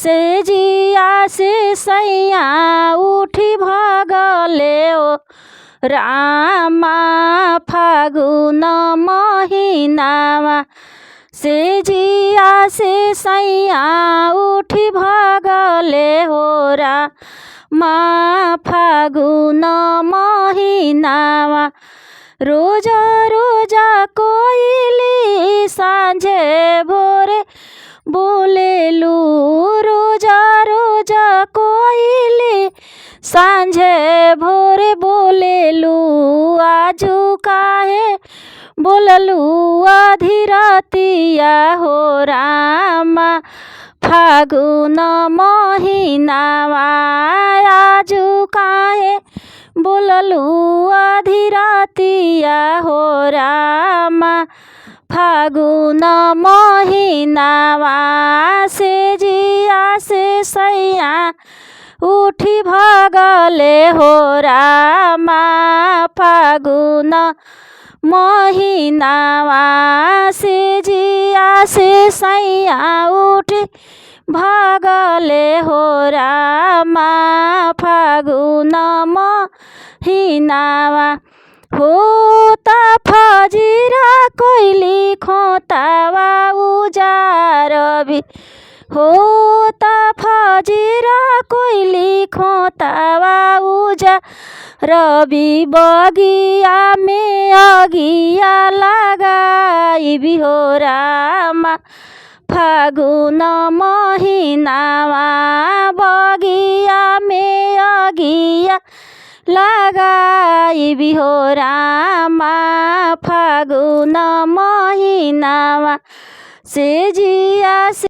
से जिया से सैया उठी भगले ओ रामा फागुन महिनामा से जिया से सैया उठी भगले हो रामा फागुन महिनामा रोज रोज कोइली साँझे भोरे बोलेलु रोज रोज कोइली साँझे भोरे बोलेलु आजु काहे बोललु आधी रातिया हो रामा फागुन महिनामा आजु काहे बोललु आधी रातिया हो रामा फागुन महिनामा से जिया से सैया उठी भगले हो रामा फागुन महिनामा से जिया से सैया उठी भगले हो रामा फागुन महिनामा होता फजिरा कोइली खोतावा उजार भी होता फजिरा कोइली खोतावा उजार भी बगिया में अगिया लगाई हो रामा फागुन महिनामा बगिया में अगिया लगाई हो रामा फागुन महिनामा से जिया से